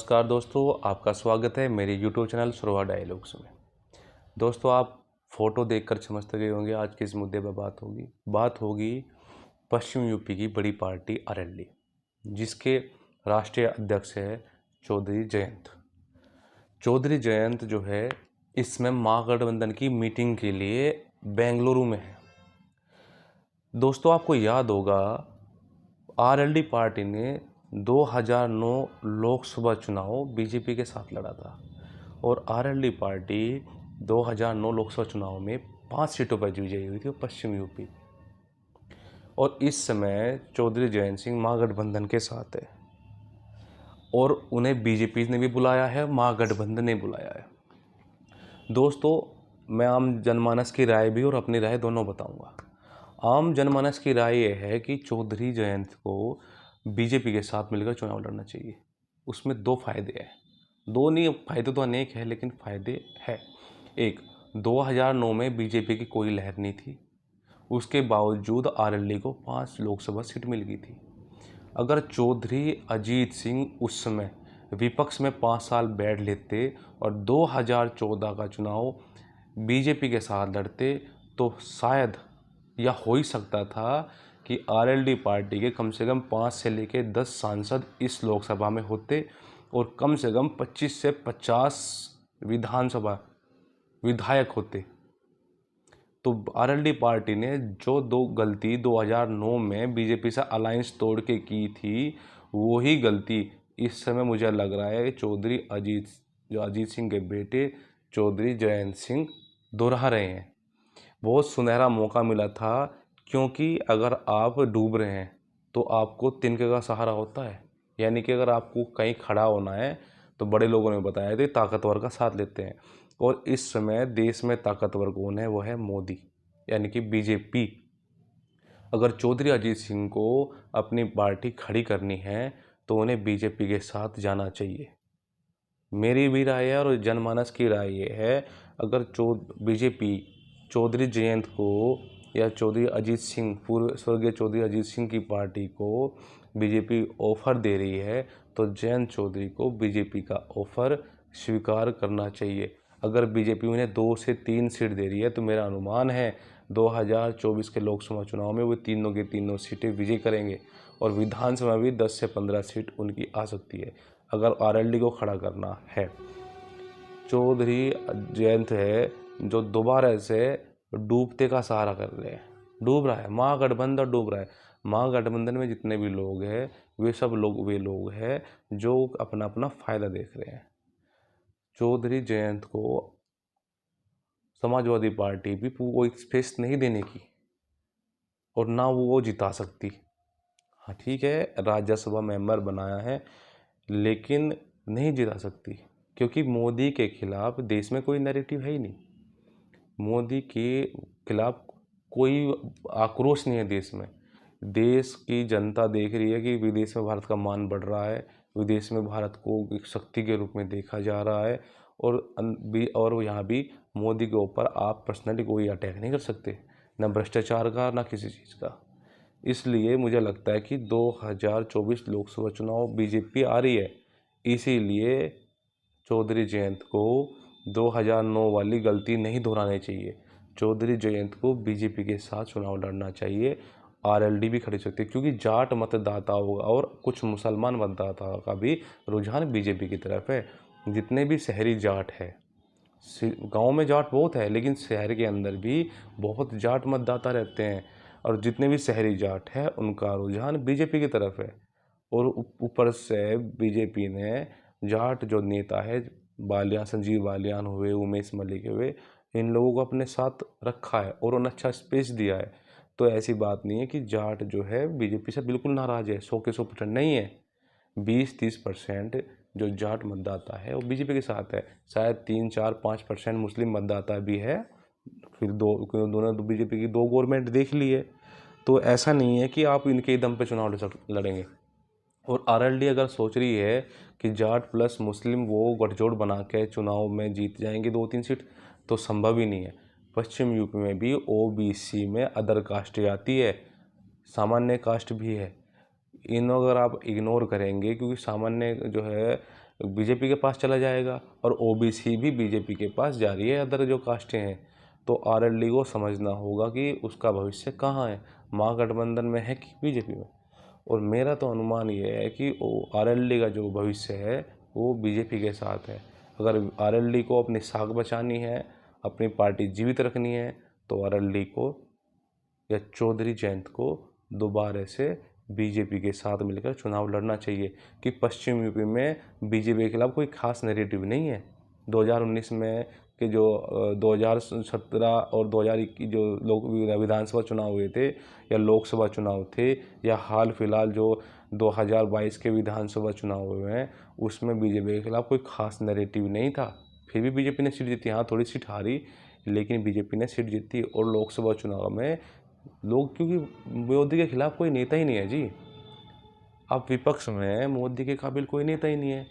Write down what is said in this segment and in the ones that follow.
नमस्कार दोस्तों, आपका स्वागत है मेरे YouTube चैनल सुरवा डायलॉग्स में। दोस्तों, आप फ़ोटो देखकर समझ गए होंगे आज किस मुद्दे पर बात होगी पश्चिम यूपी की बड़ी पार्टी आरएलडी, जिसके राष्ट्रीय अध्यक्ष है चौधरी जयंत। चौधरी जयंत जो है इसमें महागठबंधन की मीटिंग के लिए बेंगलुरु में है। दोस्तों, आपको याद होगा आरएलडी पार्टी ने 2009 लोकसभा चुनाव बीजेपी के साथ लड़ा था और आरएलडी पार्टी 2009 लोकसभा चुनाव में 5 सीटों पर विजयी हुई थी, पश्चिम यूपी। और इस समय चौधरी जयंत सिंह महागठबंधन के साथ है और उन्हें बीजेपी ने भी बुलाया है, महागठबंधन ने बुलाया है। दोस्तों, मैं आम जनमानस की राय भी और अपनी राय दोनों बताऊंगा। आम जनमानस की राय यह है कि चौधरी जयंत को बीजेपी के साथ मिलकर चुनाव लड़ना चाहिए। उसमें दो फायदे हैं, दो नहीं, फायदे तो अनेक हैं लेकिन फायदे हैं। एक, 2009 में बीजेपी की कोई लहर नहीं थी, उसके बावजूद आरएलडी को 5 लोकसभा सीट मिल गई थी। अगर चौधरी अजीत सिंह उस समय विपक्ष में 5 साल बैठ लेते और 2014 का चुनाव बीजेपी के साथ लड़ते तो शायद या हो ही सकता था कि आरएलडी पार्टी के कम से कम 5 से लेकर 10 सांसद इस लोकसभा में होते और कम से कम 25 से 50 विधानसभा विधायक होते। तो आरएलडी पार्टी ने जो दो गलती 2009 में बीजेपी से अलायंस तोड़ के की थी, वही गलती इस समय मुझे लग रहा है चौधरी अजीत सिंह के बेटे चौधरी जयंत सिंह दोहरा रहे हैं। बहुत सुनहरा मौका मिला था, क्योंकि अगर आप डूब रहे हैं तो आपको तिनके का सहारा होता है। यानी कि अगर आपको कहीं खड़ा होना है तो बड़े लोगों ने बताया थे ताकतवर का साथ लेते हैं। और इस समय देश में ताकतवर कौन है? वो है मोदी, यानी कि बीजेपी। अगर चौधरी अजीत सिंह को अपनी पार्टी खड़ी करनी है तो उन्हें बीजेपी के साथ जाना चाहिए। मेरी भी राय है और जनमानस की राय ये है, अगर बीजेपी चौधरी जयंत को या चौधरी अजीत सिंह, पूर्व स्वर्गीय चौधरी अजीत सिंह की पार्टी को बीजेपी ऑफर दे रही है तो जयंत चौधरी को बीजेपी का ऑफर स्वीकार करना चाहिए। अगर बीजेपी उन्हें 2 से 3 सीट दे रही है तो मेरा अनुमान है 2024 के लोकसभा चुनाव में वो तीनों की तीनों सीटें विजय करेंगे और विधानसभा भी 10 से 15 सीट उनकी आ सकती है अगर आरएलडी को खड़ा करना है। चौधरी जयंत है जो दोबारा से डूबते का सहारा कर रहे हैं, डूब रहा है महागठबंधन, डूब रहा है। महागठबंधन में जितने भी लोग हैं वे सब वे लोग हैं जो अपना अपना फायदा देख रहे हैं। चौधरी जयंत को समाजवादी पार्टी भी कोई स्पेस नहीं देने की और ना वो जिता सकती। हाँ ठीक है, राज्यसभा मेंबर बनाया है लेकिन नहीं जिता सकती, क्योंकि मोदी के खिलाफ देश में कोई नैरेटिव है ही नहीं। मोदी के खिलाफ कोई आक्रोश नहीं है देश में। देश की जनता देख रही है कि विदेश में भारत का मान बढ़ रहा है, विदेश में भारत को एक शक्ति के रूप में देखा जा रहा है और यहाँ भी मोदी के ऊपर आप पर्सनली कोई अटैक नहीं कर सकते, ना भ्रष्टाचार का ना किसी चीज़ का। इसलिए मुझे लगता है कि 2024 लोकसभा चुनाव बीजेपी आ रही है, इसीलिए चौधरी जयंत को 2009 वाली गलती नहीं दोहरानी चाहिए। चौधरी जयंत को बीजेपी के साथ चुनाव लड़ना चाहिए। आरएलडी भी खड़ी सकती है, क्योंकि जाट मतदाताओं और कुछ मुसलमान मतदाताओं का भी रुझान बीजेपी की तरफ है। जितने भी शहरी जाट है, गांव में जाट बहुत है लेकिन शहर के अंदर भी बहुत जाट मतदाता रहते हैं, और जितने भी शहरी जाट है उनका रुझान बीजेपी की तरफ है। और ऊपर से बीजेपी ने जाट जो नेता है, संजीव बालियान हुए, उमेश मलिक हुए, इन लोगों को अपने साथ रखा है और उन्हें अच्छा स्पेस दिया है। तो ऐसी बात नहीं है कि जाट जो है बीजेपी से बिल्कुल नाराज है, 100 के 100% नहीं है। 20-30% जो जाट मतदाता है वो बीजेपी के साथ है। शायद 3-4-5% मुस्लिम मतदाता भी है। फिर दोनों बीजेपी की 2 गवर्नमेंट देख ली है, तो ऐसा नहीं है कि आप इनके दम पे चुनाव लड़ेंगे। और आरएलडी अगर सोच रही है कि जाट प्लस मुस्लिम वो गठजोड़ बना के चुनाव में जीत जाएंगे 2-3 सीट, तो संभव ही नहीं है। पश्चिम यूपी में भी ओबीसी में अदर कास्ट आती है, सामान्य कास्ट भी है। इन अगर आप इग्नोर करेंगे, क्योंकि सामान्य जो है बीजेपी के पास चला जाएगा और ओबीसी भी बीजेपी के पास जा रही है, अदर जो कास्टें हैं। तो आरएलडी को समझना होगा कि उसका भविष्य कहाँ है, महागठबंधन में है कि बीजेपी में। और मेरा तो अनुमान ये है कि आरएलडी का जो भविष्य है वो बीजेपी के साथ है। अगर आरएलडी को अपनी साख बचानी है, अपनी पार्टी जीवित रखनी है, तो आरएलडी को या चौधरी जयंत को दोबारा से बीजेपी के साथ मिलकर चुनाव लड़ना चाहिए। कि पश्चिम यूपी में बीजेपी के खिलाफ कोई खास नैरेटिव नहीं है। 2019 में के जो 2017 और 2021 जो लोक विधानसभा चुनाव हुए थे या लोकसभा चुनाव थे, या हाल फिलहाल जो 2022 के विधानसभा चुनाव हुए हैं, उसमें बीजेपी के खिलाफ कोई खास नैरेटिव नहीं था। फिर भी बीजेपी ने सीट जीती, हाँ थोड़ी सीट हारी, लेकिन बीजेपी ने सीट जीती। और लोकसभा चुनाव में लोग, क्योंकि मोदी के खिलाफ कोई नेता ही नहीं है जी। आप विपक्ष में मोदी के काबिल कोई नेता ही नहीं है,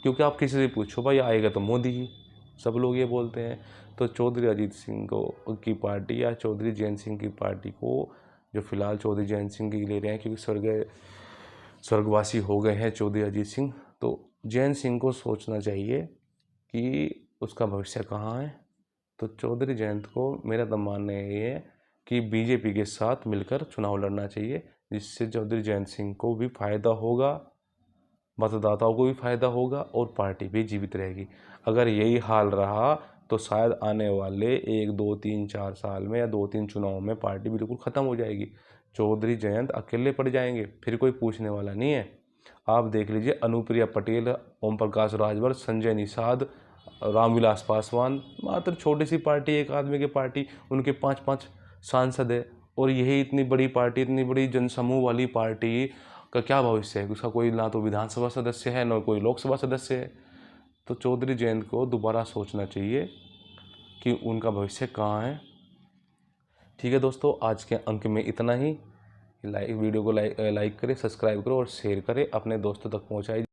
क्योंकि आप किसी से पूछो भाई आएगा तो मोदी ही, सब लोग ये बोलते हैं। तो चौधरी अजीत सिंह को की पार्टी या चौधरी जयंत सिंह की पार्टी को, जो फिलहाल चौधरी जयंत सिंह की ले रहे हैं क्योंकि स्वर्गवासी हो गए हैं चौधरी अजीत सिंह, तो जयंत सिंह को सोचना चाहिए कि उसका भविष्य कहाँ है। तो चौधरी जयंत को मेरा तो मानना ये है कि बीजेपी के साथ मिलकर चुनाव लड़ना चाहिए, जिससे चौधरी जयंत सिंह को भी फायदा होगा, मतदाताओं को भी फायदा होगा और पार्टी भी जीवित रहेगी। अगर यही हाल रहा तो शायद आने वाले 1, 2, 3, 4 साल में या 2-3 चुनाव में पार्टी बिल्कुल ख़त्म हो जाएगी। चौधरी जयंत अकेले पड़ जाएंगे, फिर कोई पूछने वाला नहीं है। आप देख लीजिए, अनुप्रिया पटेल, ओम प्रकाश राजभर, संजय निषाद, रामविलास पासवान, मात्र छोटी सी पार्टी, एक आदमी की पार्टी, उनके 5-5 सांसद है। और यही इतनी बड़ी पार्टी, इतनी बड़ी जनसमूह वाली पार्टी का क्या भविष्य है? उसका कोई ना तो विधानसभा सदस्य है, ना कोई लोकसभा सदस्य है। तो चौधरी जयंत को दोबारा सोचना चाहिए कि उनका भविष्य कहाँ है। ठीक है दोस्तों, आज के अंक में इतना ही। वीडियो को लाइक करें, सब्सक्राइब करो और शेयर करें, अपने दोस्तों तक पहुँचाइए।